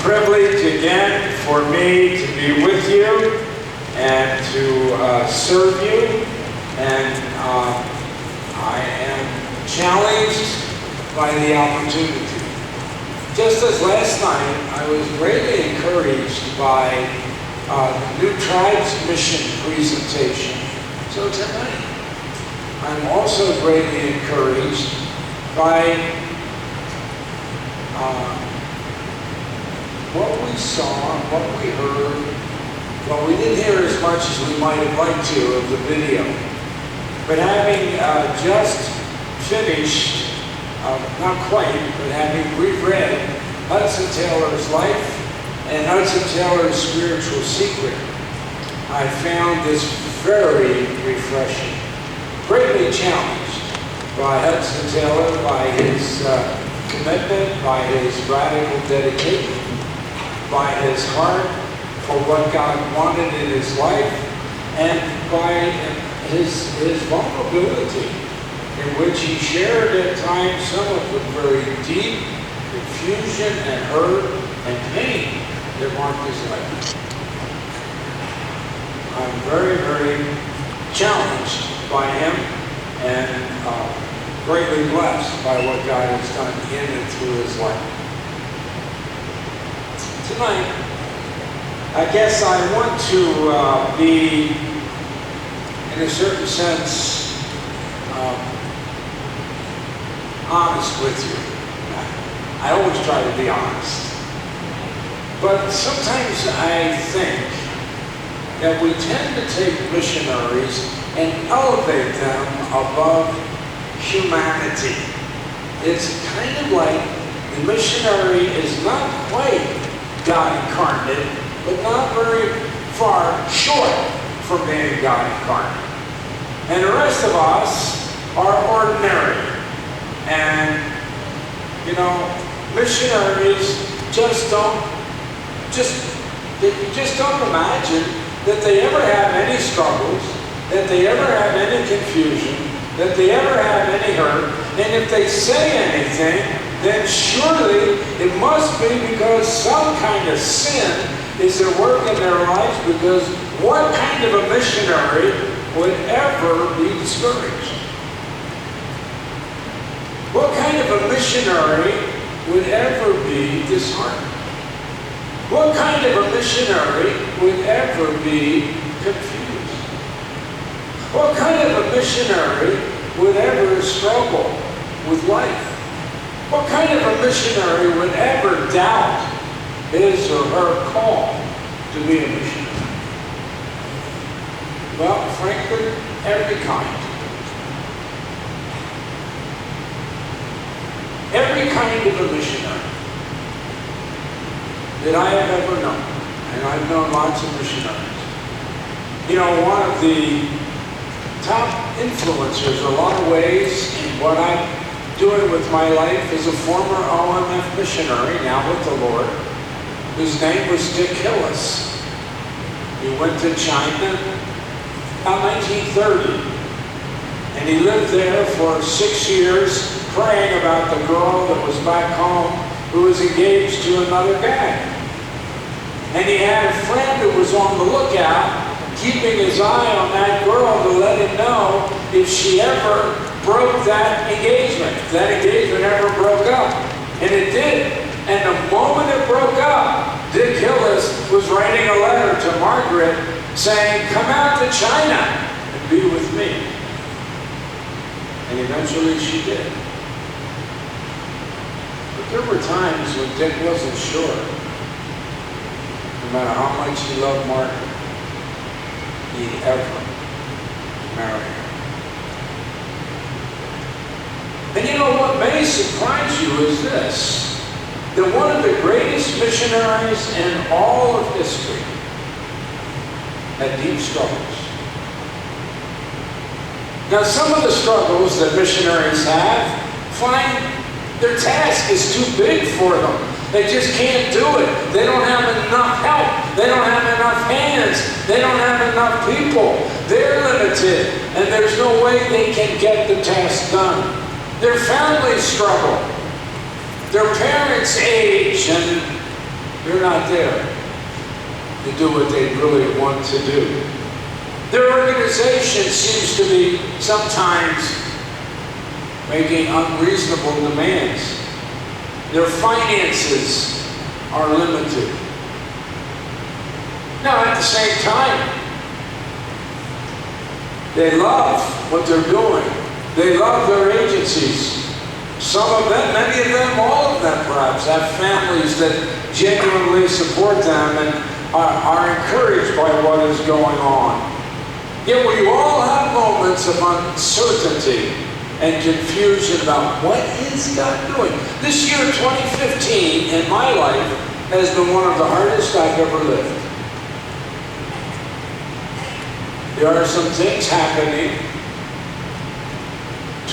privilege again for me to be with you and to serve you. And I am challenged by the opportunity. Just as last night, I was greatly encouraged by the New Tribes Mission presentation. So tonight, I'm also greatly encouraged by what we saw, what we heard. Well, we didn't hear as much as we might have liked to of the video. But having just finished, not quite, but having reread Hudson Taylor's life and Hudson Taylor's Spiritual Secret, I found this very refreshing. Greatly challenged by Hudson Taylor, by his commitment, by his radical dedication, by his heart for what God wanted in his life, and by his vulnerability, in which he shared at times some of the very deep confusion and hurt and pain that marked his life. I'm very, very challenged by him and greatly blessed by what God has done in and through his life. Tonight, I guess I want to be, in a certain sense, honest with you. I always try to be honest. But sometimes I think that we tend to take missionaries and elevate them above humanity. It's kind of like the missionary is not quite God incarnate, but not very far short from being God incarnate. And the rest of us are ordinary. And, you know, missionaries just don't imagine that they ever have any struggles, that they ever have any confusion, that they ever have any hurt. And if they say anything, then surely it must be because some kind of sin is at work in their lives, because what kind of a missionary would ever be discouraged? What kind of a missionary would ever be disheartened? What kind of a missionary would ever be confused? What kind of a missionary would ever struggle with life? What kind of a missionary would ever doubt his or her call to be a missionary? Well, frankly, every kind. Every kind of a missionary that I have ever known, and I've known lots of missionaries. You know, one of the top influencers in a lot of ways in what I'm doing with my life is a former OMF missionary, now with the Lord. His name was Dick Hillis. He went to China about 1930, and he lived there for 6 years praying about the girl that was back home who was engaged to another guy. And he had a friend who was on the lookout, keeping his eye on that girl to let him know if she ever broke that engagement. If that engagement ever broke up. And it did. And the moment it broke up, Dick Hillis was writing a letter to Margaret saying, "Come out to China and be with me." And eventually she did. But there were times when Dick wasn't sure. No matter how much he loved Margaret, he'd ever marry her. And you know what may surprise you is this, that one of the greatest missionaries in all of history had deep struggles. Now, some of the struggles that missionaries have find their task is too big for them. They just can't do it. They don't have enough help. They don't have enough hands. They don't have enough people. They're limited, and there's no way they can get the task done. Their families struggle. Their parents age, and You're not there to do what they really want to do. Their organization seems to be sometimes making unreasonable demands. Their finances are limited. Now, at the same time, they love what they're doing. They love their agencies. Some of them, many of them, all of them perhaps, have families that genuinely support them and are encouraged by what is going on. Yet we all have moments of uncertainty and confusion about what is God doing. This year, 2015, in my life, has been one of the hardest I've ever lived. There are some things happening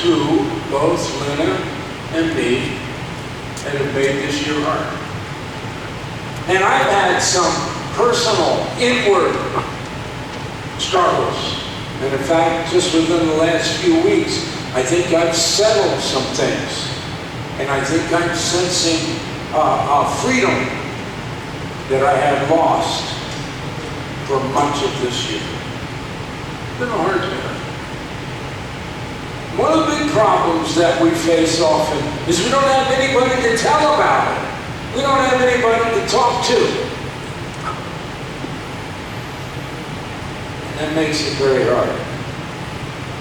to both Lena and me that have made this year hard. And I've had some personal, inward struggles. And in fact, just within the last few weeks, I think I've settled some things. And I think I'm sensing a freedom that I had lost for much of this year. It's been a hard year. One of the big problems that we face often is we don't have anybody to tell about it. We don't have anybody to talk to. And that makes it very hard.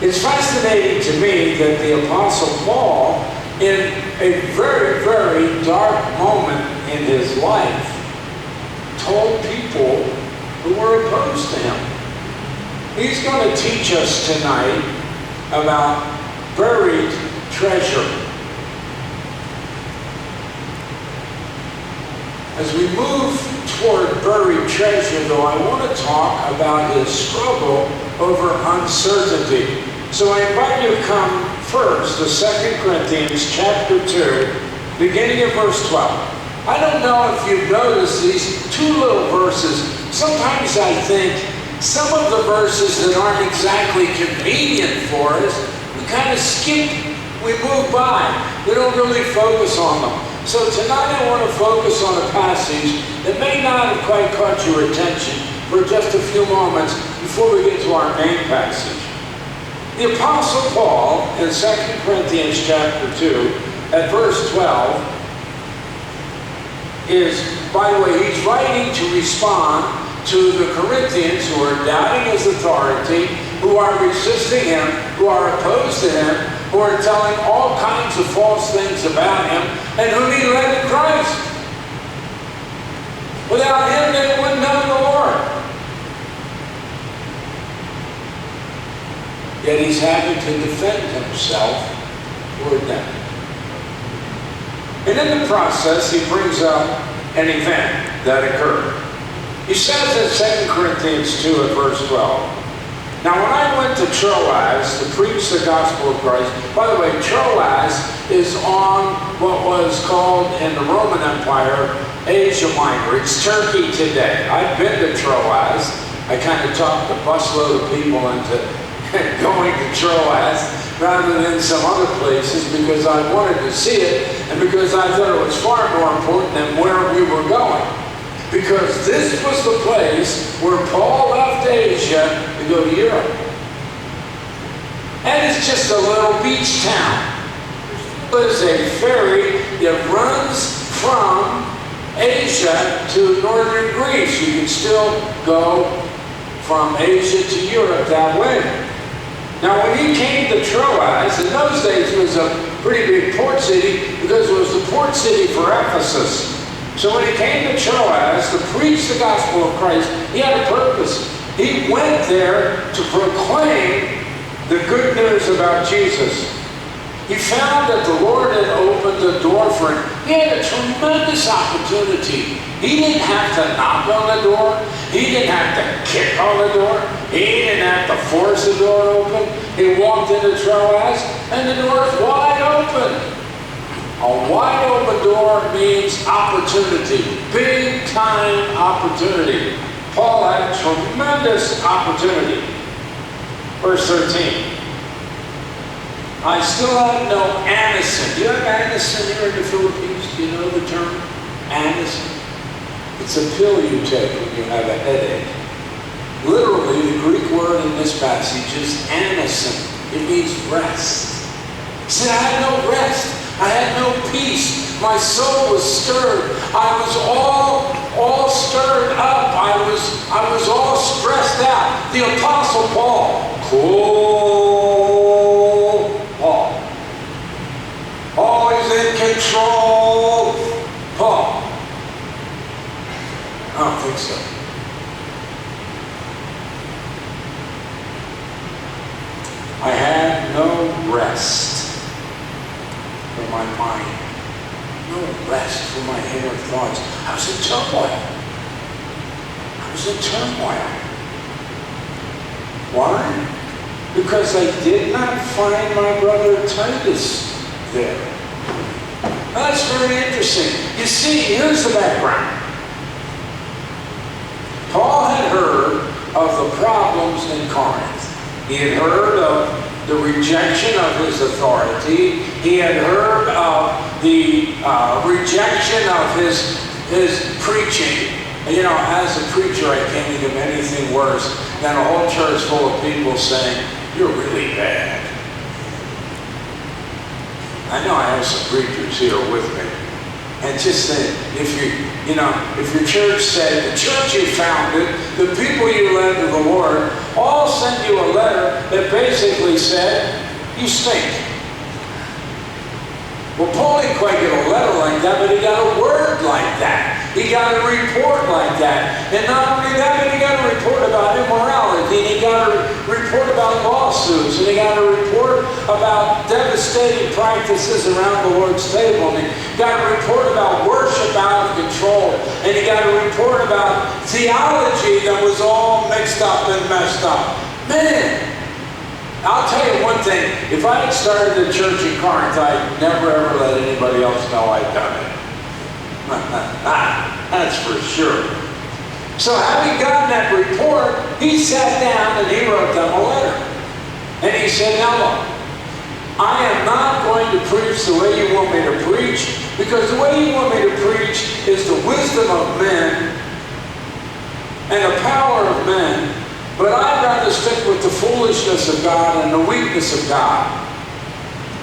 It's fascinating to me that the Apostle Paul, in a very, very dark moment in his life, told people who were opposed to him. He's going to teach us tonight about buried treasure. As we move toward buried treasure, though, I want to talk about his struggle over uncertainty. So I invite you to come first to 2 Corinthians chapter 2, beginning at verse 12. I don't know if you've noticed these two little verses. Sometimes I think some of the verses that aren't exactly convenient for us, we kind of skip, we move by. We don't really focus on them. So tonight I want to focus on a passage that may not have quite caught your attention for just a few moments before we get to our main passage. The Apostle Paul in 2 Corinthians chapter 2 at verse 12 is, by the way, he's writing to respond to the Corinthians who are doubting his authority, who are resisting him, who are opposed to him, who are telling all kinds of false things about him, and who need led in Christ. Without him, they wouldn't know the Lord. Yet he's having to defend himself toward them. And in the process, he brings up an event that occurred. He says in 2 Corinthians 2 at verse 12, now when I went to Troas to preach the gospel of Christ, by the way, Troas is on what was called in the Roman Empire, Asia Minor. It's Turkey today. I've been to Troas. I kind of talked a busload of people into going to Troas rather than some other places because I wanted to see it and because I thought it was far more important than where we were going. Because this was the place where Paul left Asia to go to Europe. And it's just a little beach town. There's a ferry that runs from Asia to northern Greece. You can still go from Asia to Europe that way. Now when he came to Troas, in those days it was a pretty big port city because it was the port city for Ephesus. So when he came to Troas to preach the gospel of Christ, he had a purpose. He went there to proclaim the good news about Jesus. He found that the Lord had opened the door for him. He had a tremendous opportunity. He didn't have to knock on the door. He didn't have to kick on the door. He didn't have to force the door open. He walked into Troas and the door is wide open. A wide open door means opportunity, big time opportunity. Paul had tremendous opportunity. Verse 13. I still have no anison. Do you have anison here in the Philippines? Do you know the term? Anison. It's a pill you take when you have a headache. Literally, the Greek word in this passage is anasin. It means rest. He said, I had no rest. I had no peace. My soul was stirred. I was all stirred up. I was all stressed out. The Apostle Paul, cool Paul, always in control Paul. I don't think so. I had no rest for my mind. No rest for my inner thoughts. I was in turmoil. Why? Because I did not find my brother Titus there. That's very interesting. You see, here's the background. Paul had heard of the problems in Corinth. He had heard of the rejection of his authority. He had heard of the rejection of his preaching. You know, as a preacher, I can't think of anything worse than a whole church full of people saying, "You're really bad." I know I have some preachers here with me. And just saying, if your church said, the church you founded, the people you led to the Lord, all sent you a letter that basically said, you stink. Well, Paul didn't quite get a letter like that, but he got a word like that. He got a report like that. And not only that, but he got a report about immorality, and he got a report about lawsuits, and he got a report about devastating practices around the Lord's table, and he got a report about worship out of control, and he got a report about theology that was all mixed up and messed up. Man! I'll tell you one thing, if I had started a church in Corinth, I'd never ever let anybody else know I'd done it. That's for sure. So having gotten that report, he sat down and he wrote them a letter. And he said, now look, I am not going to preach the way you want me to preach, because the way you want me to preach is the wisdom of men and the power of men. But I'd rather stick with the foolishness of God and the weakness of God.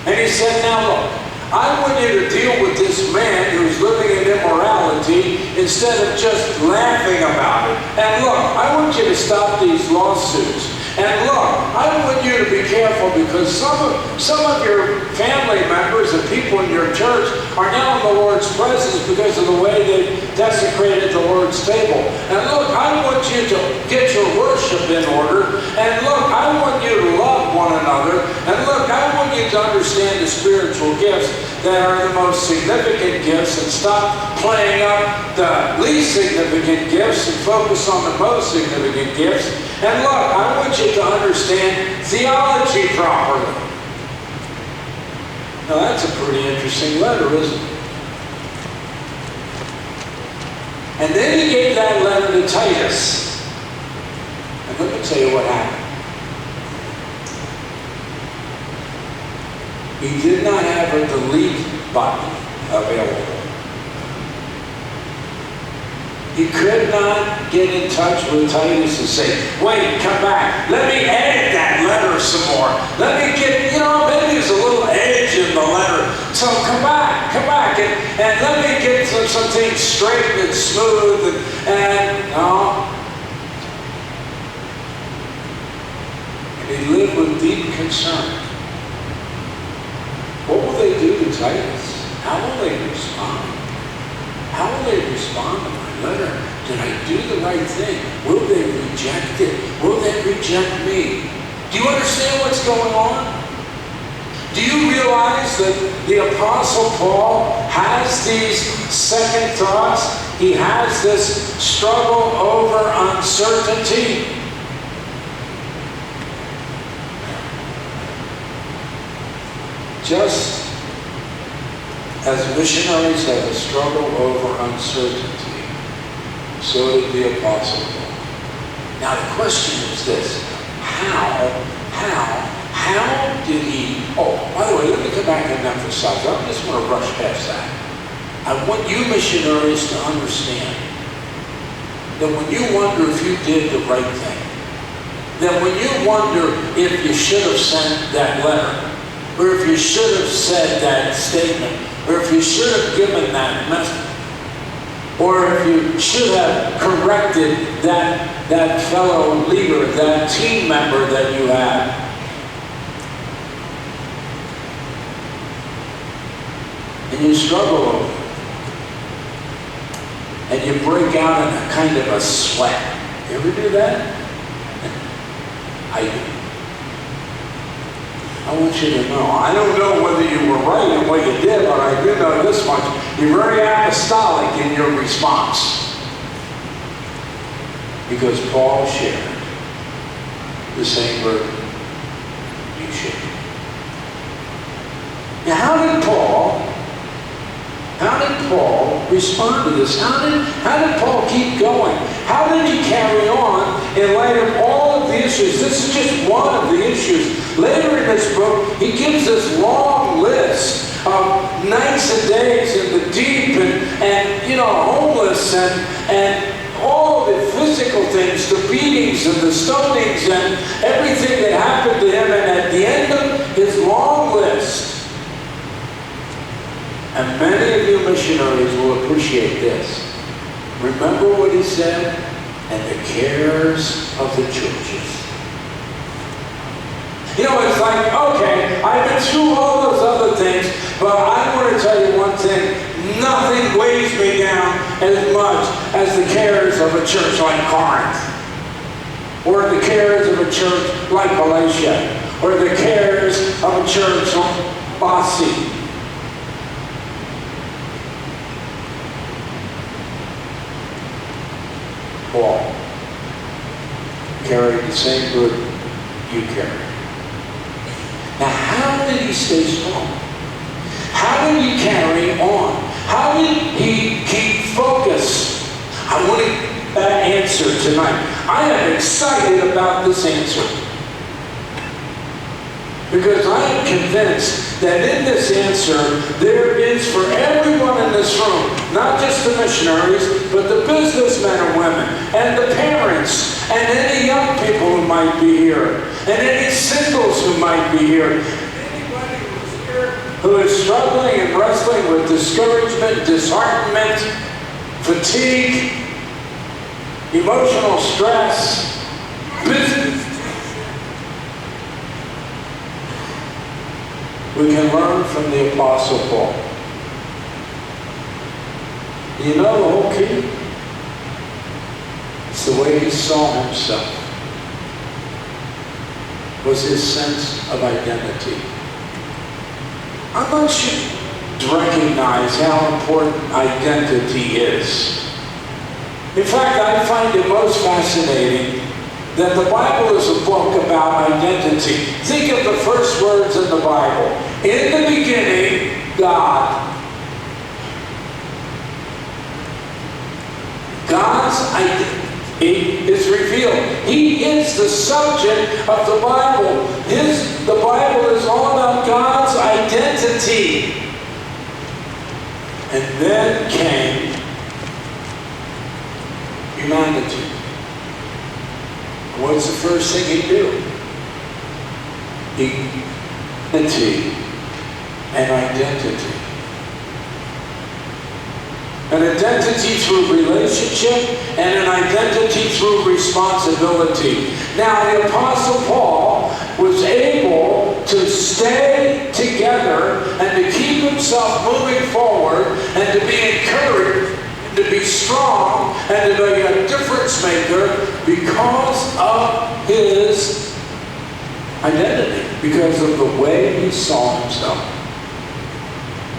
And he said, now look, I want you to deal with this man who's living in immorality instead of just laughing about it. And look, I want you to stop these lawsuits. And look, I want you to be careful, because some of your family members and people in your church are now in the Lord's presence because of the way they desecrated the Lord's table. And look, I want you to get your worship in order. And look, I want you to love one another. And look, I want you to understand the spiritual gifts that are the most significant gifts, and stop playing up the least significant gifts and focus on the most significant gifts. And look, I want you to understand theology properly. Now that's a pretty interesting letter, isn't it? And then he gave that letter to Titus. And let me tell you what happened. He did not have a delete button available. He could not get in touch with Titus and say, wait, come back. Let me edit that letter some more. Let me get, maybe there's a little edge in the letter. So come back, and let me get some things straight and smooth. And no. And he lived with deep concern. What will they do to Titus? How will they respond? How will they respond to my letter? Did I do the right thing? Will they reject it? Will they reject me? Do you understand what's going on? Do you realize that the Apostle Paul has these second thoughts? He has this struggle over uncertainty. Just as missionaries have a struggle over uncertainty, so did the Apostle Paul. Now the question is this: how did he? Oh, by the way, let me come back and emphasize. I just want to rush past that. I want you missionaries to understand then when you wonder if you did the right thing, then when you wonder if you should have sent that letter, or if you should have said that statement, or if you should have given that message, or if you should have corrected that fellow leader, that team member that you had. And you struggle over it. And you break out in a kind of a sweat. You ever do that? I do. I want you to know, I don't know whether you were right in what you did, but I do know this much. You're very apostolic in your response. Because Paul shared the same burden you shared. Now, how did Paul respond to this? How did Paul keep going? How did he carry on in light of all of the issues? This is just one of the issues. Later in this book, he gives this long list of nights and days in the deep and homeless and all of the physical things, the beatings and the stonings and everything that happened to him. And at the end of his long list, and many of you missionaries will appreciate this. Remember what he said? And the cares of the churches. It's like, okay, I've been through all those other things, but I want to tell you one thing. Nothing weighs me down as much as the cares of a church like Corinth, or the cares of a church like Galatia, or the cares of a church like Colossae. Paul carried the same burden you carry. Now, how did he stay strong? How did he carry on? How did he keep focus? I want that answer tonight. I am excited about this answer. Because I am convinced that in this answer, there is for everyone in this room, not just the missionaries, but the businessmen and women, and the parents, and any young people who might be here, and any singles who might be here, anybody who's here who is struggling and wrestling with discouragement, disheartenment, fatigue, emotional stress, business. We can learn from the Apostle Paul. You know the whole key? It's the way he saw himself. Was his sense of identity. I want you to recognize how important identity is. In fact, I find it most fascinating that the Bible is a book about identity. Think of the first words in the Bible. In the beginning, God. God's identity is revealed. He is the subject of the Bible. The Bible is all about God's identity. And then came humanity. What's the first thing he do? Unity and identity. An identity through relationship and an identity through responsibility. Now, the Apostle Paul was able to stay together and to keep himself moving forward and to be encouraged, to be strong, and to be a difference maker because of his identity, because of the way he saw himself.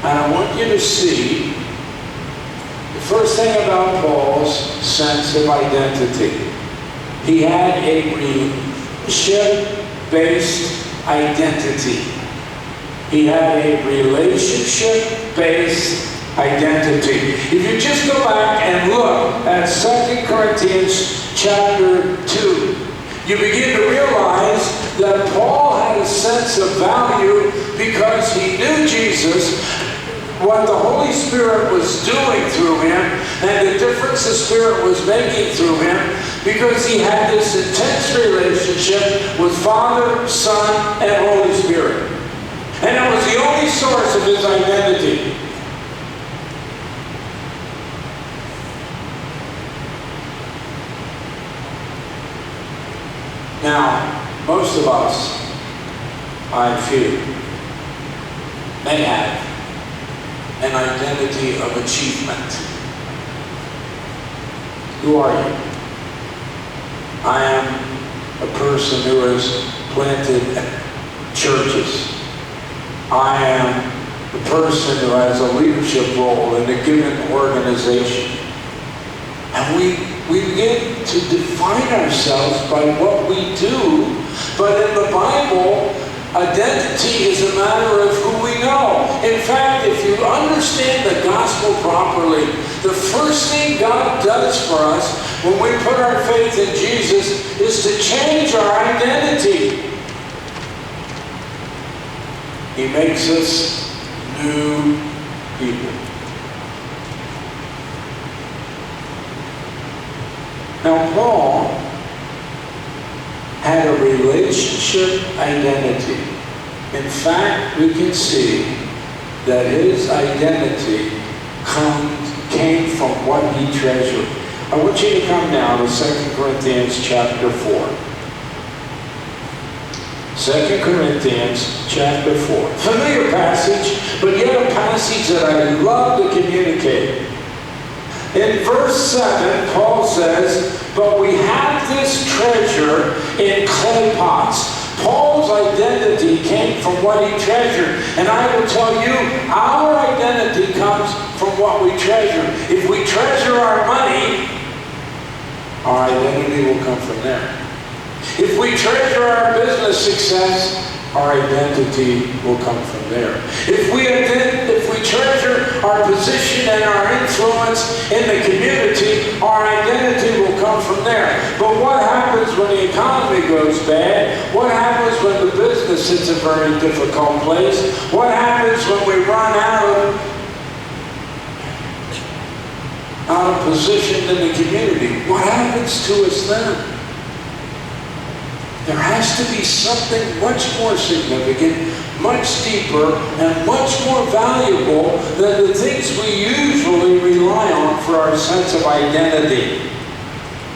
And I want you to see the first thing about Paul's sense of identity. He had a relationship-based identity. He had a relationship-based identity. If you just go back and look at 2 Corinthians chapter 2, you begin to realize that Paul had a sense of value because he knew Jesus. what the Holy Spirit was doing through him and the difference the Spirit was making through him, because he had this intense relationship with Father, Son, and Holy Spirit. And it was the only source of his identity. Now, most of us, I feel, may have an identity of achievement. Who are you? I am a person who has planted churches. I am a person who has a leadership role in a given organization. And we begin to define ourselves by what we do, but in the Bible, identity is a matter of who we know. In fact, if you understand the gospel properly, the first thing God does for us when we put our faith in Jesus is to change our identity. He makes us new people. Now, Paul had a relationship identity. In fact, we can see that his identity came from what he treasured. I want you to come now to 2 Corinthians chapter 4. 2 Corinthians chapter 4. Familiar passage, but yet a passage that I love to communicate. In verse 7, Paul says, "But we have this treasure in clay pots." Paul's identity came from what he treasured. And I will tell you, our identity comes from what we treasure. If we treasure our money, our identity will come from there. If we treasure our business success, our identity will come from there. If we treasure our position and our influence in the community, our identity will come from there. But what happens when the economy goes bad? What happens when the business hits a very difficult place? What happens when we run out of position in the community? What happens to us then? There has to be something much more significant, much deeper, and much more valuable than the things we usually rely on for our sense of identity.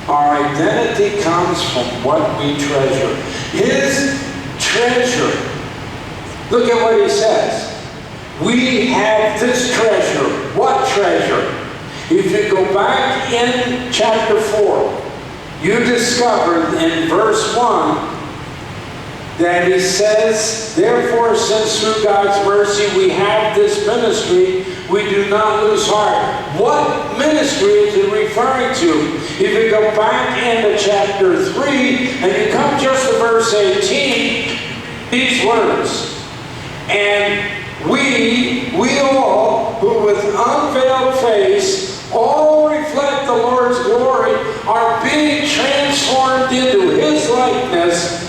Our identity comes from what we treasure. His treasure. Look at what he says. We have this treasure. What treasure? If you go back in chapter 4, you discovered in verse 1 that he says, "Therefore, since through God's mercy we have this ministry, we do not lose heart." What ministry is it referring to? If you go back into chapter 3 and you come just to verse 18, these words, "And we all, who with unveiled face all reflect the Lord's glory, are being transformed into His likeness,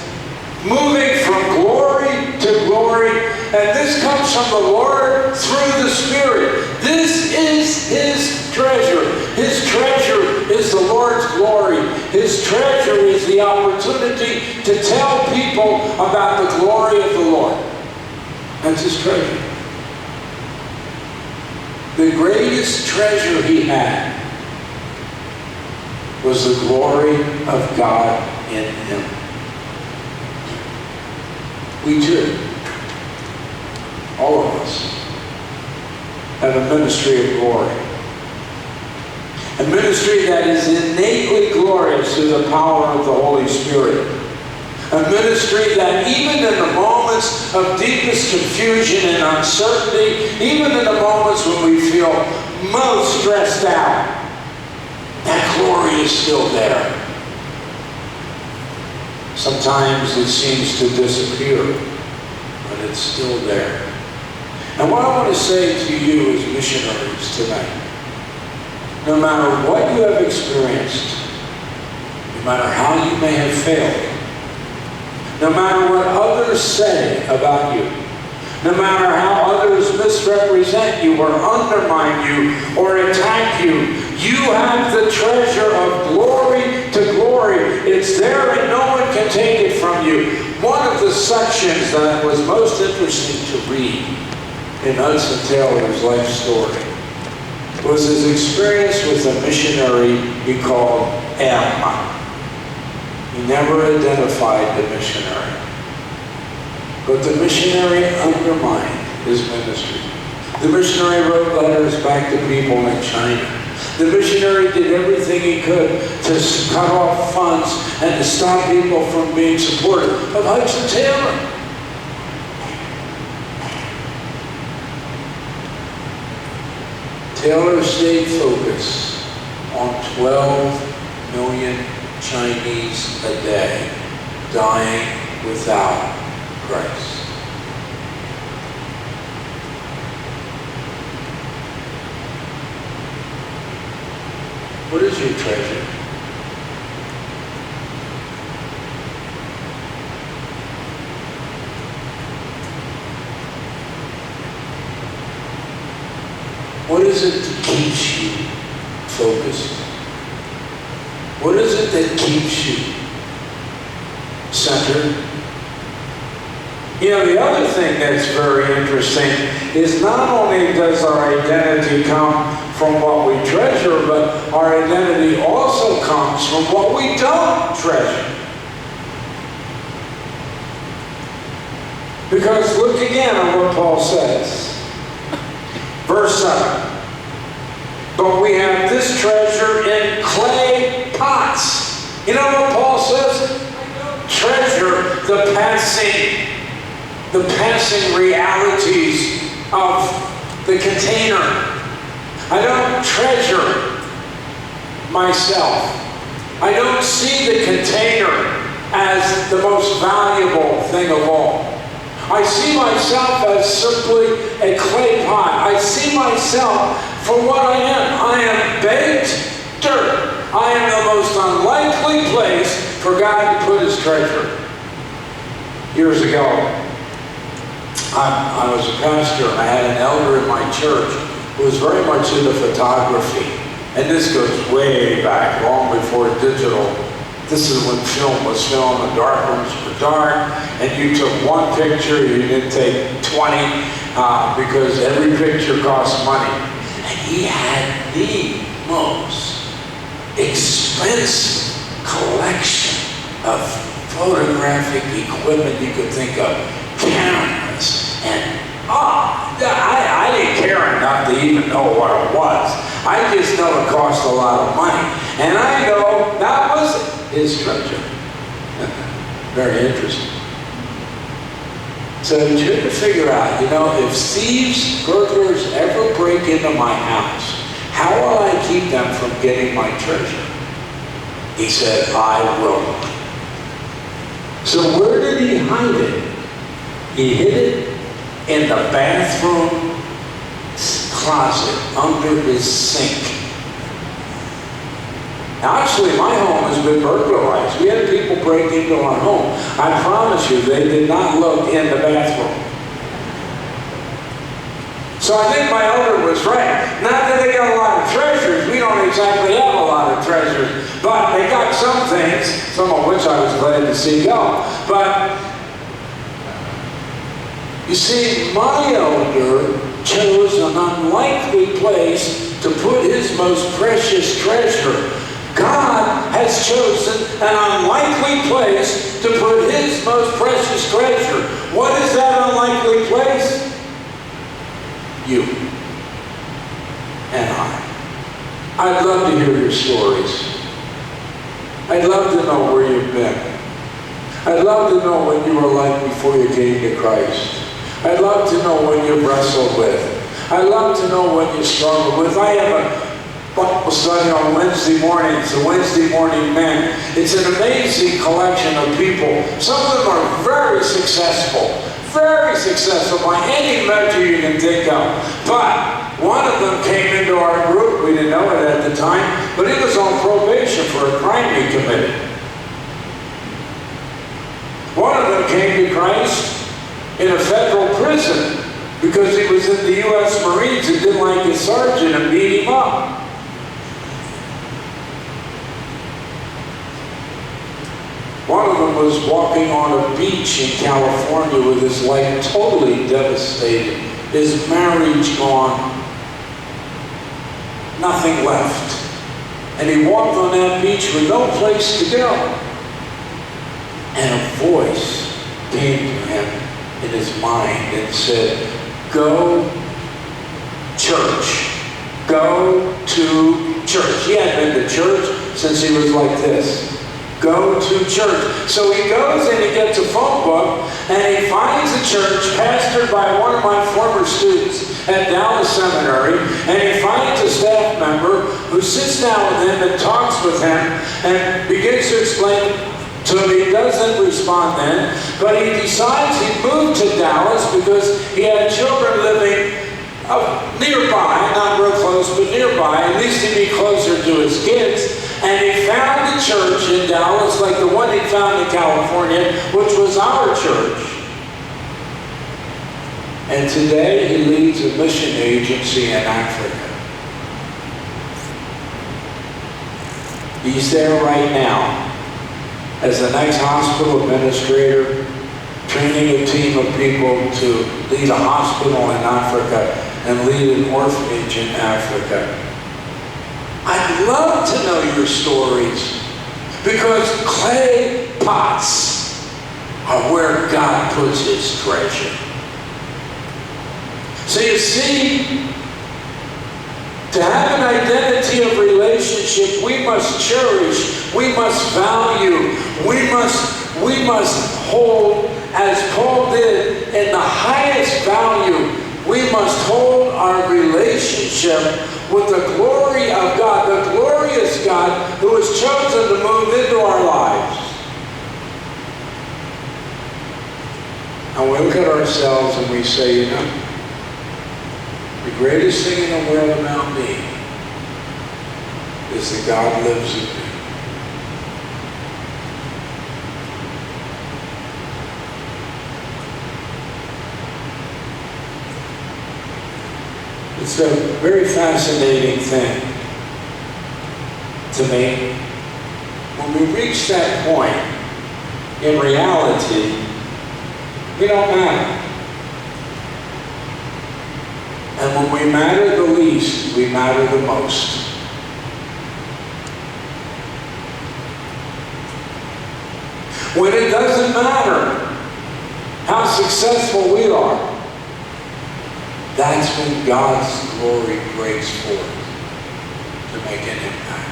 moving from glory to glory." And this comes from the Lord through the Spirit. This is His treasure. His treasure is the Lord's glory. His treasure is the opportunity to tell people about the glory of the Lord. That's His treasure. The greatest treasure He had was the glory of God in Him. We too, all of us, have a ministry of glory. A ministry that is innately glorious through the power of the Holy Spirit. A ministry that even in the moments of deepest confusion and uncertainty, even in the moments when we feel most stressed out, that glory is still there. Sometimes it seems to disappear, but it's still there. And what I want to say to you as missionaries tonight, no matter what you have experienced, no matter how you may have failed, no matter what others say about you, No matter how others misrepresent you or undermine you or attack you, you have the treasure of glory to glory. It's there and no one can take it from you. One of the sections that was most interesting to read in Hudson Taylor's life story was his experience with a missionary he called M. He never identified the missionary. But the missionary undermined his ministry. The missionary wrote letters back to people in China. The missionary did everything he could to cut off funds and to stop people from being supportive of Hudson Taylor. Taylor stayed focused on 12 million Chinese a day dying without Christ. What is your treasure? What is it that keeps you focused? What is it that keeps you centered? You know, the other thing that's very interesting is not only does our identity come from what we treasure, but our identity also comes from what we don't treasure. Because look again at what Paul says. Verse 7. But we have this treasure in clay pots. You know what Paul says? Treasure the passing realities of the container. I don't treasure myself. I don't see the container as the most valuable thing of all. I see myself as simply a clay pot. I see myself for what I am. I am baked dirt. I am the most unlikely place for God to put his treasure. Years ago, I was a pastor and I had an elder in my church who was very much into photography. And this goes way back, long before digital. This is when film was filmed, the dark rooms were dark, and you took one picture, you didn't take 20, because every picture cost money. And he had the most expensive collection of photographic equipment you could think of. Cameras and I didn't care enough to even know what it was. I just know it cost a lot of money. And I know that was his treasure. Very interesting. So you have to figure out, you know, if thieves, burglars ever break into my house, how will I keep them from getting my treasure? He said, I will. So where did he hide it? He hid it in the bathroom closet under his sink. Now, actually, my home has been burglarized. We had people break into our home. I promise you, they did not look in the bathroom. So I think my elder was right. Not that they got a lot of treasures. We don't exactly have a lot of treasures. But they got some things, some of which I was glad to see go. But you see, my elder chose an unlikely place to put his most precious treasure. God has chosen an unlikely place to put his most precious treasure. What is that unlikely place? You and I. I'd love to hear your stories. I'd love to know where you've been. I'd love to know what you were like before you came to Christ. I'd love to know what you wrestled with. I'd love to know what you struggled with. I have a Bible study on Wednesday mornings, the Wednesday Morning Men. It's an amazing collection of people. Some of them are very successful by any measure you can think of. But one of them came into our group. We didn't know it at the time, but he was on probation for a crime he committed. One of them came to Christ in a federal prison because he was in the U.S. Marines and didn't like his sergeant and beat him up. One of them was walking on a beach in California with his life totally devastated, his marriage gone, nothing left. And he walked on that beach with no place to go. And a voice came to him in his mind and said, "Go church. Go to church." He hadn't been to church since he was like this. Go to church. So he goes and he gets a phone book and he finds a church pastored by one of my former students at Dallas Seminary, and he finds a staff member who sits down with him and talks with him and begins to explain to him. He doesn't respond then, but he decides he moved to Dallas because he had children living nearby, not real close, but nearby. At least he'd be closer to his kids. And he found a church in Dallas like the one he found in California, which was our church. And today he leads a mission agency in Africa. He's there right now as an ex-hospital administrator, training a team of people to lead a hospital in Africa and lead an orphanage in Africa. I'd love to know your stories, because clay pots are where God puts his treasure. So you see, to have an identity of relationship, we must cherish, we must value, we must hold, as Paul did, in the highest value. We must hold our relationship with the glory of God, the glorious God who has chosen to move into our lives. And we look at ourselves and we say, you know, the greatest thing in the world about me is that God lives in me. It's a very fascinating thing to me. When we reach that point, in reality, we don't matter. And when we matter the least, we matter the most. When it doesn't matter how successful we are, that's when God's glory breaks forth to make an impact.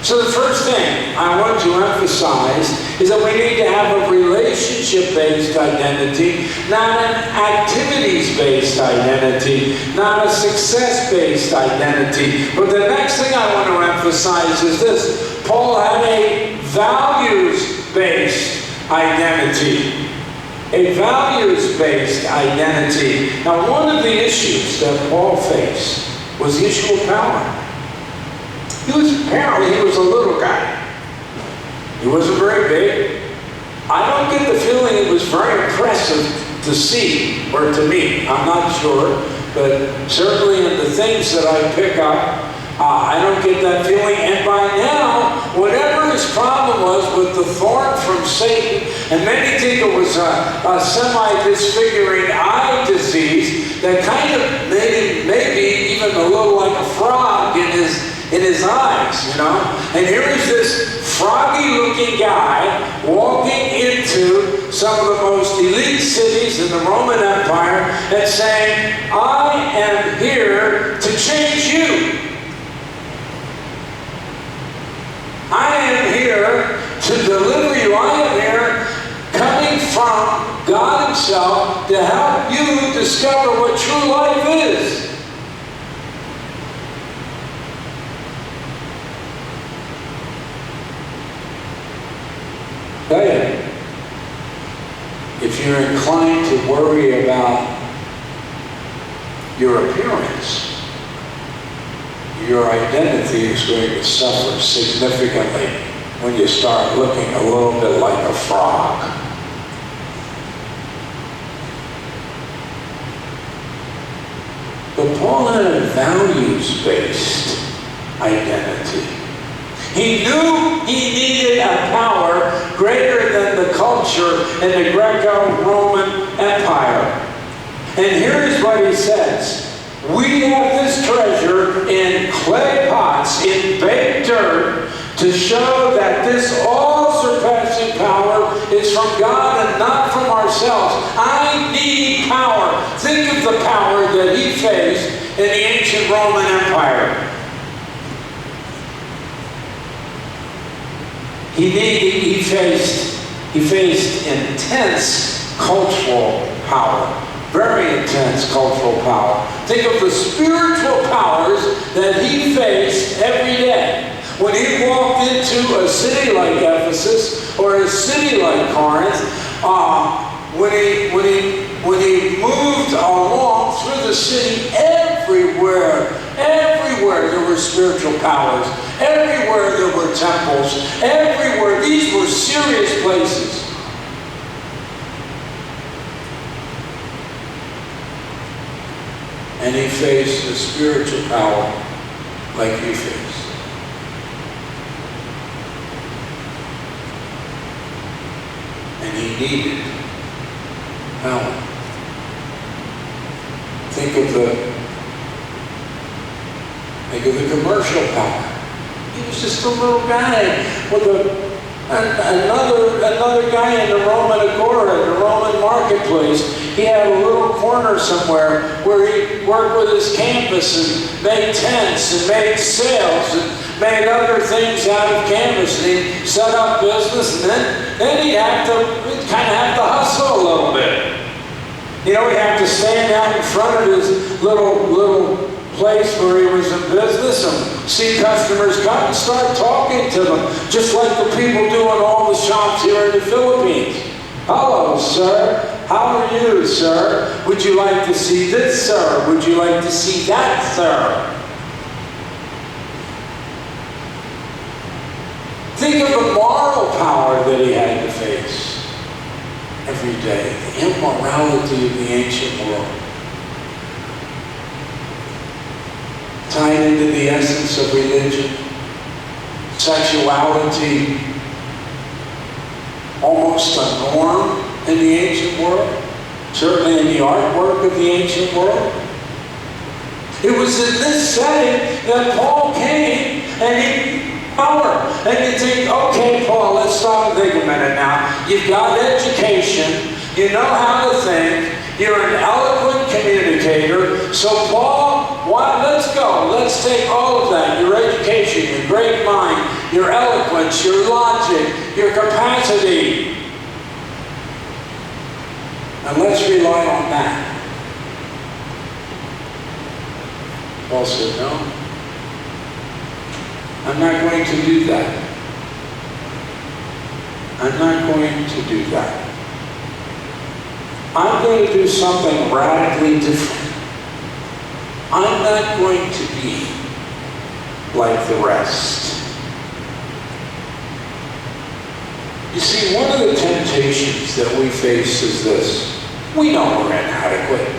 So the first thing I want to emphasize is that we need to have a relationship-based identity, not an activities-based identity, not a success-based identity. But the next thing I want to emphasize is this: Paul had a values-based identity. A values-based identity. Now, one of the issues that Paul faced was the issue of power. He was a little guy. He wasn't very big. I don't get the feeling it was very impressive to see or to meet. I'm not sure, but certainly in the things that I pick up, I don't get that feeling. And by now, whatever his problem was with the thorn from Satan, and many think it was a semi-disfiguring eye disease that kind of made him maybe even a little like a frog in his eyes, you know. And here is this froggy-looking guy walking into some of the most elite cities in the Roman Empire and saying, "I am here to change you. I am here to deliver you. I am here coming from God himself to help you discover what true life is." Tell you, if you're inclined to worry about your appearance, your identity is going to suffer significantly when you start looking a little bit like a frog. But Paul had a values-based identity. He knew he needed a power greater than the culture in the Greco-Roman Empire. And here's what he says. We have this treasure in clay pots, in baked dirt, to show that this all-surpassing power is from God and not from ourselves. I need power. Think of the power that he faced in the ancient Roman Empire. He faced intense cultural power. Very intense cultural power. Think of the spiritual powers that he faced every day. When he walked into a city like Ephesus or a city like Corinth, when he moved along through the city, everywhere there were spiritual powers. Everywhere there were temples. Everywhere. These were serious places. And he faced a spiritual power like you face. And he needed power. Think of the commercial power. He was just a little guy with another guy in the Roman Agora, in the Roman marketplace. He had a little corner somewhere where he worked with his canvas and made tents and made sails and made other things out of canvas. And he'd set up business, and then he'd kind of have to hustle a little bit. You know, he'd have to stand out in front of his little place where he was in business and see customers come and start talking to them, just like the people do in all the shops here in the Philippines. Hello, sir. How are you, sir? Would you like to see this, sir? Would you like to see that, sir? Think of the moral power that he had to face every day, the immorality of the ancient world. Tied into the essence of religion, sexuality, almost a norm in the ancient world, certainly in the artwork of the ancient world. It was in this setting that Paul came and he power. And you think, okay, Paul, let's stop and think a minute now. You've got education, you know how to think, you're an eloquent communicator, so Paul, let's go. Let's take all of that, your education, your great mind, your eloquence, your logic, your capacity, and let's rely on that. Paul said, no, I'm not going to do that. I'm not going to do that. I'm going to do something radically different. I'm not going to be like the rest. You see, one of the temptations that we face is this. We know we're inadequate.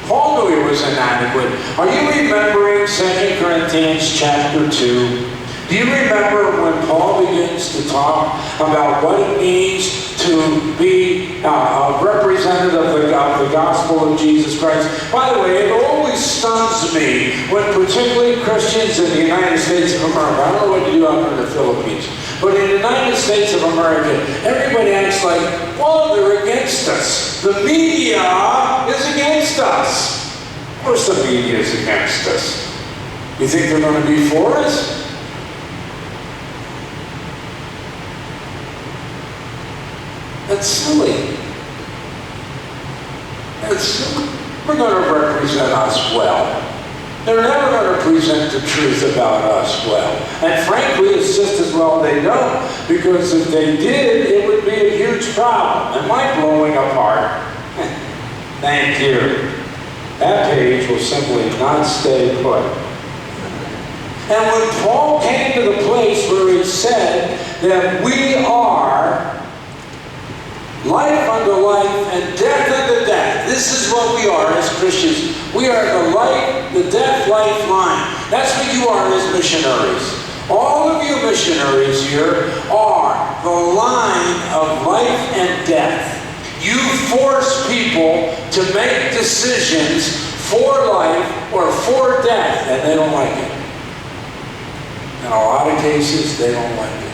Paul knew he was inadequate. Are you remembering 2 Corinthians chapter 2? Do you remember when Paul begins to talk about what it means to be a representative of the gospel of Jesus Christ? By the way, it always stuns me when particularly Christians in the United States of America, I don't know what you do out in the Philippines, but in the United States of America, everybody acts like, well, they're against us. The media is against us. Of course the media is against us. You think they're going to be for us? That's silly. That's silly. We're going to represent us well. They're never going to present the truth about us well. And frankly, it's just as well they don't, because if they did, it would be a huge problem. Am I blowing apart? Thank you. That page will simply not stay put. And when Paul came to the place where he said that we are life unto life and death unto death. This is what we are as Christians. We are the light, the death lifeline. That's what you are as missionaries. All of you missionaries here are the line of life and death. You force people to make decisions for life or for death, and they don't like it. In a lot of cases, they don't like it.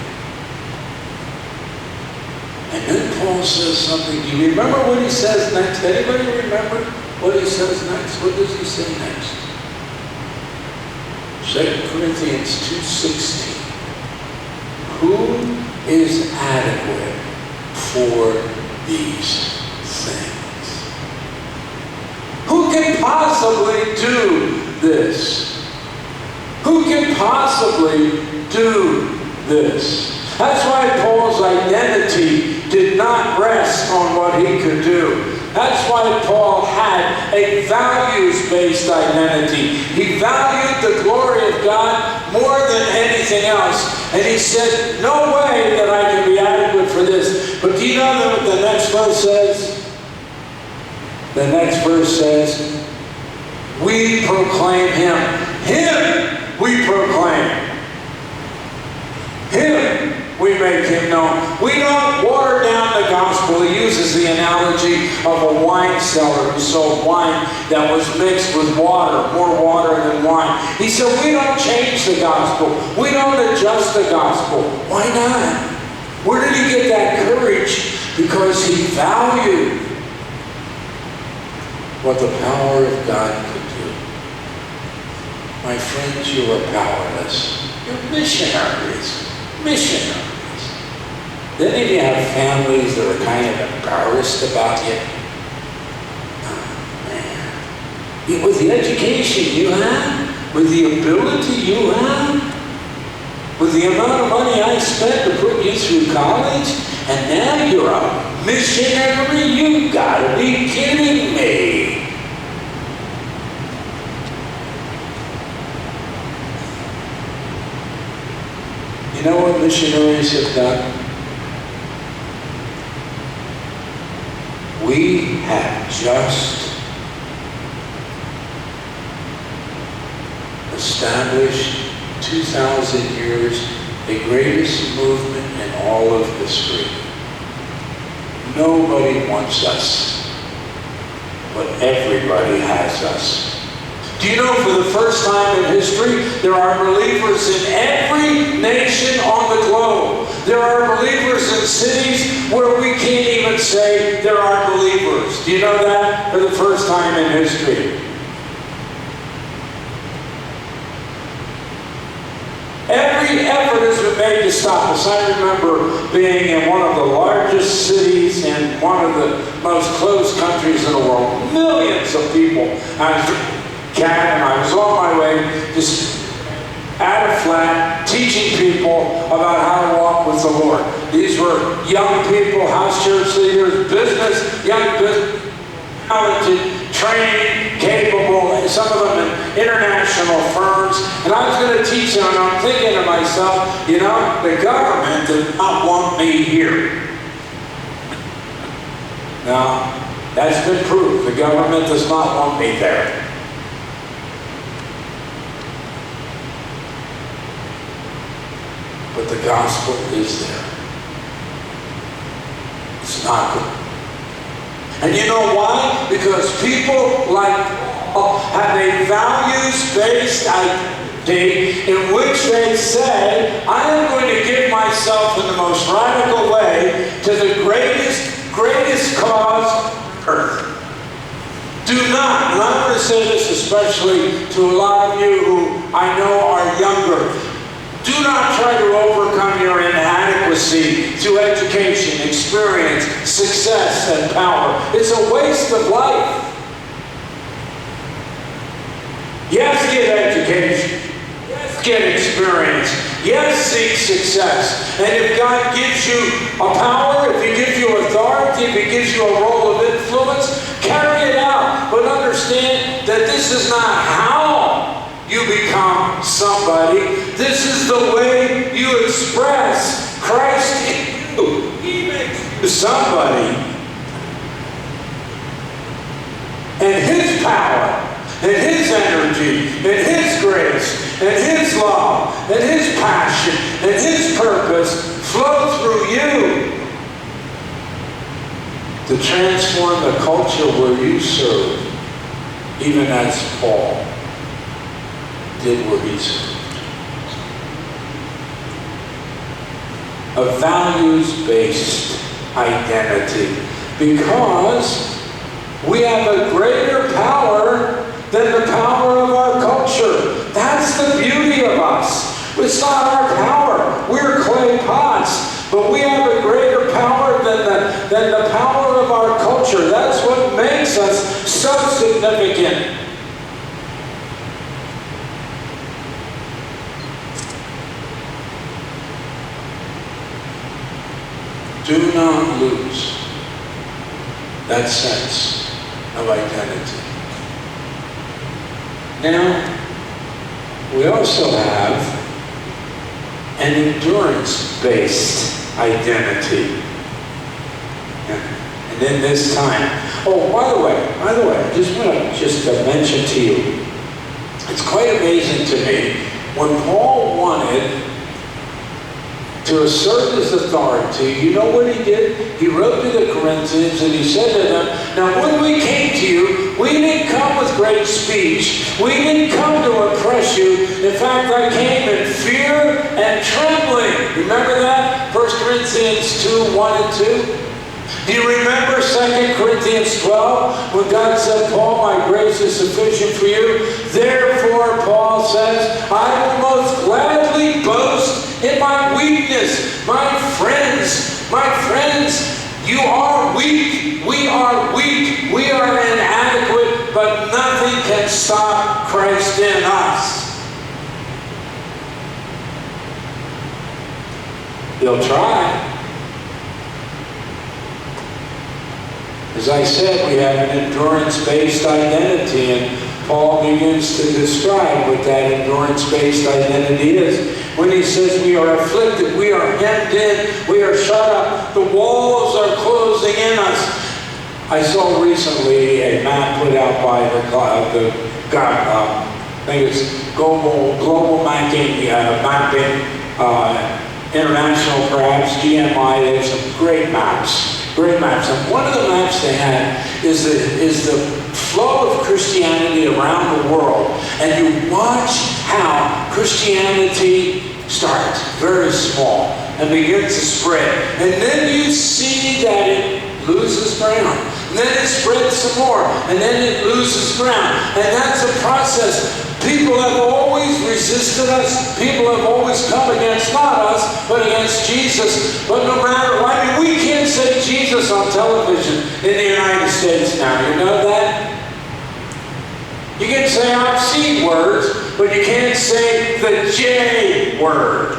And then Paul says something. Do you remember what he says next? Anybody remember what he says next? What does he say next? 2 Corinthians 2:16. Who is adequate for these things? Who can possibly do this? Who can possibly do this? That's why Paul's identity did not rest on what he could do. That's why Paul had a values-based identity. He valued the glory of God more than anything else. And he said, no way that I can be adequate for this. But do you know what the next verse says? The next verse says, we proclaim him. Him we proclaim. Him we make him known. We don't water down the gospel. He uses the analogy of a wine cellar who sold wine that was mixed with water, more water than wine. He said, we don't change the gospel. We don't adjust the gospel. Why not? Where did he get that courage? Because he valued what the power of God could do. My friends, you are powerless. You're missionaries. Missionaries. Then if you have families that are kind of embarrassed about you, oh man. With the education you have, with the ability you have, with the amount of money I spent to put you through college, and now you're a missionary? You gotta be kidding me. You know what missionaries have done? We have just established 2,000 years, the greatest movement in all of history. Nobody wants us, but everybody has us. Do you know for the first time in history, there are believers in every nation on the globe. There are believers in cities where we can't even say there are believers. Do you know that? For the first time in history. Every effort has been made to stop us. I remember being in one of the largest cities in one of the most closed countries in the world. Millions of people. And I was on my way just at a flat teaching people about how to walk with the Lord. These were young people, house church leaders, young business, talented, trained, capable, and some of them in international firms. And I was going to teach them, and I'm thinking to myself, you know, the government does not want me here. Now, that's been proved. The government does not want me there. But the gospel is there. It's not good. And you know why? Because people like Paul have a values-based identity in which they say, I am going to give myself in the most radical way to the greatest cause on earth. Do not, and I'm going to say this especially to a lot of you who I know are younger, do not try to overcome your inadequacy through education, experience, success, and power. It's a waste of life. Yes, get education. Yes, get experience. Yes, seek success. And if God gives you a power, if He gives you authority, if He gives you a role of influence, carry it out. But understand that this is not how you become somebody. This is the way you express Christ in you. He makes you somebody. And His power and His energy, and His grace, and His love, and His passion, and His purpose flow through you to transform the culture where you serve, even as Paul did where he served. A values-based identity, because we have a greater power than the power of our culture. That's the beauty of us. It's not our power. We're clay pots, but we have a greater power than the power of our culture. That's what makes us so significant. Do not lose that sense of identity. Now, we also have an endurance-based identity. And in this time, by the way, I just want to mention to you, it's quite amazing to me, when Paul wanted to assert his authority, you know what he did? He wrote to the Corinthians and he said to them, now when we came to you, we didn't come with great speech. We didn't come to oppress you. In fact, I came in fear and trembling. Remember that? 1 Corinthians 2, 1 and 2? Do you remember 2 Corinthians 12 when God said, Paul, my grace is sufficient for you? Therefore, Paul says, I will most gladly boast in my weakness. My friends, you are weak. We are weak. We are inadequate, but nothing can stop Christ in us. He'll try. As I said, we have an endurance-based identity, and Paul begins to describe what that endurance-based identity is. When he says we are afflicted, we are hemmed in, we are shut up, the walls are closing in us. I saw recently a map put out by I think it's Global Mapping, International perhaps, GMI. They have some great maps. And one of the maps they had is the flow of Christianity around the world. And you watch how Christianity starts very small and begins to spread. And then you see that it loses ground. And then it spreads some more. And then it loses ground. And that's a process. People have always resisted us. People have always come against not us, but against Jesus. But no matter what, I mean, we can't say Jesus on television in the United States now. You know that? You can say obscene words, but you can't say the J word.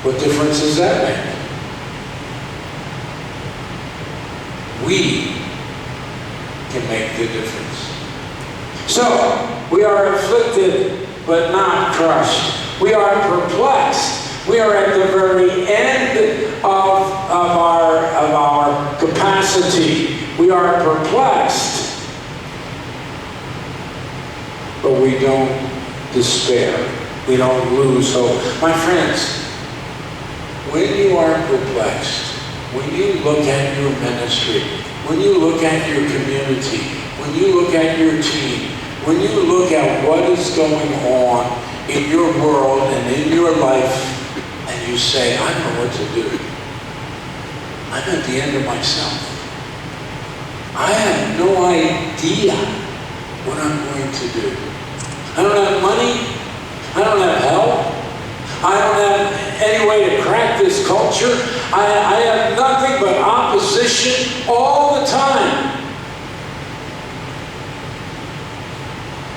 What difference does that make? We can make the difference. So, we are afflicted, but not crushed. We are perplexed. We are at the very end of our capacity. We are perplexed, but we don't despair. We don't lose hope. My friends, when you are perplexed, when you look at your ministry, when you look at your community, when you look at your team, when you look at what is going on in your world and in your life, and you say, I don't know what to do. I'm at the end of myself. I have no idea what I'm going to do. I don't have money. I don't have help. I don't have any way to crack this culture. I have nothing but opposition all the time.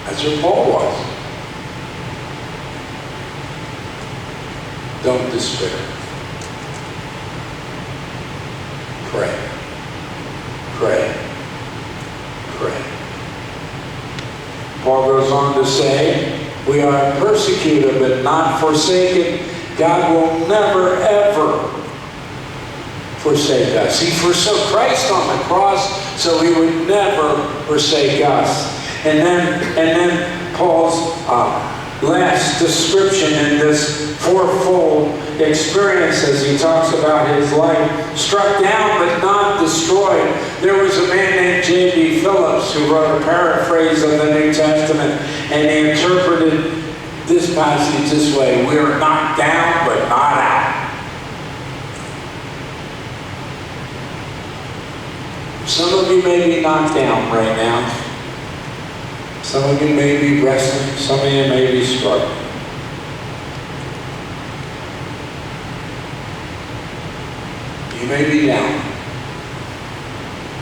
That's what Paul was. Don't despair. Pray. Pray. Pray. Paul goes on to say, we are persecuted but not forsaken. God will never, ever forsake us. He forsook Christ on the cross so he would never forsake us. And then Paul's last description in this fourfold experience, as he talks about his life, struck down but not destroyed. There was a man named J.B. Phillips who wrote a paraphrase of the New Testament, and he interpreted this passage this way: we are knocked down but not out. Some of you may be knocked down right now. Some of you may be wrestling. Some of you may be struggling. You may be down,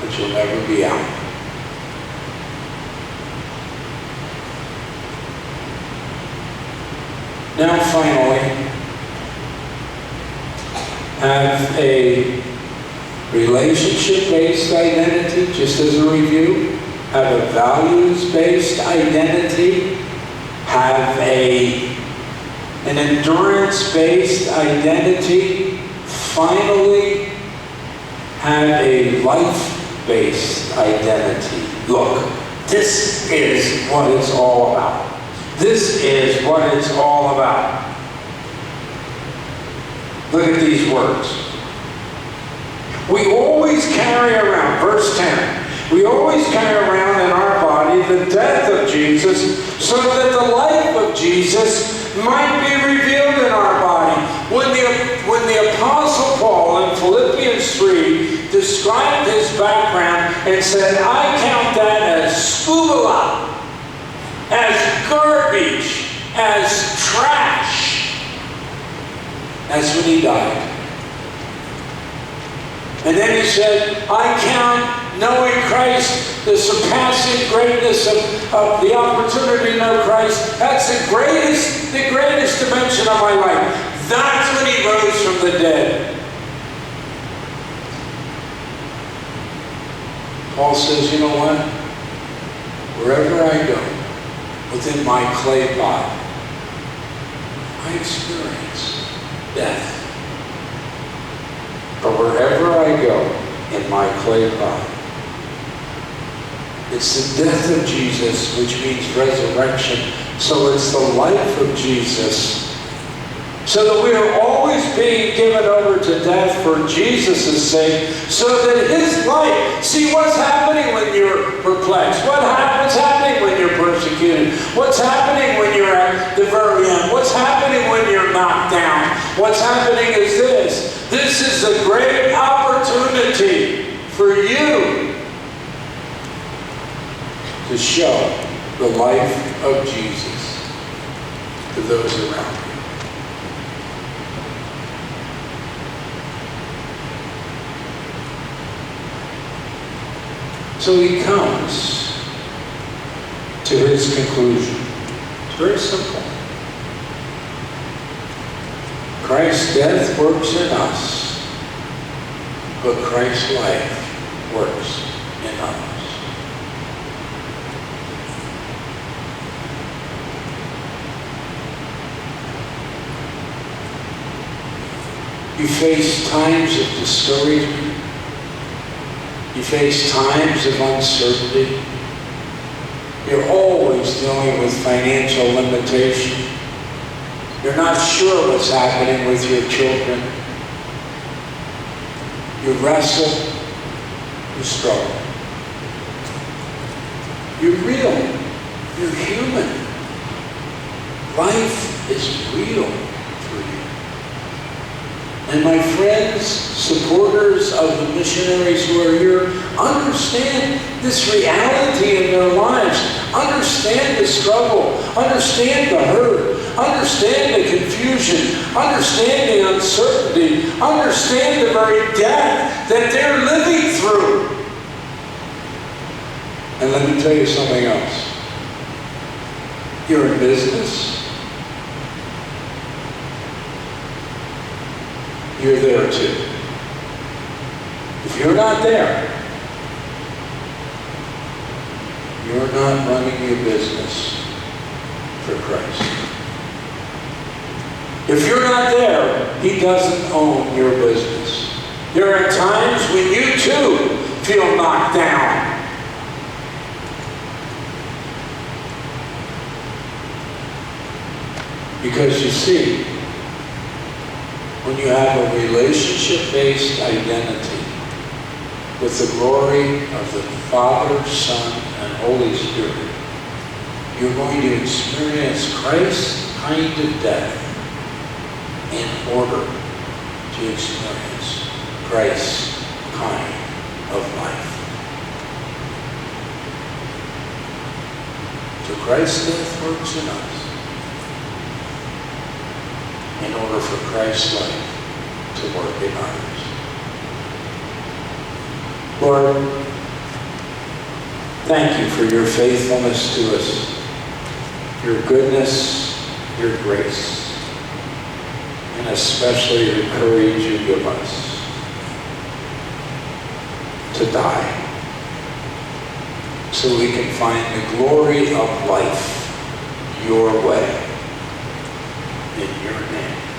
but you'll never be out. Now, finally, have a relationship-based identity, just as a review. Have a values-based identity. Have an endurance-based identity. Finally, have a life-based identity. Look, this is what it's all about. This is what it's all about. Look at these words. We always carry around, verse 10, we always carry around in our body the death of Jesus, so that the life of Jesus might be revealed in our body. When the Apostle Paul in Philippians 3 described his background and said, I count that as scubala, as garbage, as trash, that's when he died. And then he said, I count knowing Christ, the surpassing greatness of the opportunity to know Christ. That's the greatest dimension of my life. That's when he rose from the dead. Paul says, you know what? Wherever I go, within my clay body, I experience death. But wherever I go in my clay body, it's the death of Jesus, which means resurrection. So it's the life of Jesus. So that we are always being given over to death for Jesus' sake, so that his life, see what's happening when you're perplexed, what's happening when you're persecuted, what's happening when you're at the very end, what's happening when you're knocked down, what's happening is this is a great opportunity for you to show the life of Jesus to those around you. So he comes to his conclusion. It's very simple. Christ's death works in us, but Christ's life works in others. You face times of discouragement. You face times of uncertainty. You're always dealing with financial limitation. You're not sure what's happening with your children. You wrestle. You struggle. You're real. You're human. Life is real for you. And my friends, supporters of the missionaries who are here, understand this reality in their lives. Understand the struggle. Understand the hurt. Understand the confusion. Understand the uncertainty. Understand the very death that they're living through. And let me tell you something else. You're in business. You're there too. If you're not there, you're not running your business for Christ. If you're not there, he doesn't own your business. There are times when you too feel knocked down. Because you see, when you have a relationship-based identity with the glory of the Father, Son, and Holy Spirit, you're going to experience Christ's kind of death in order to experience Christ's kind of life. So Christ's death works in us in order for Christ's life to work in others. Lord, thank you for your faithfulness to us, your goodness, your grace, and especially the courage you give us to die so we can find the glory of life your way. In your name.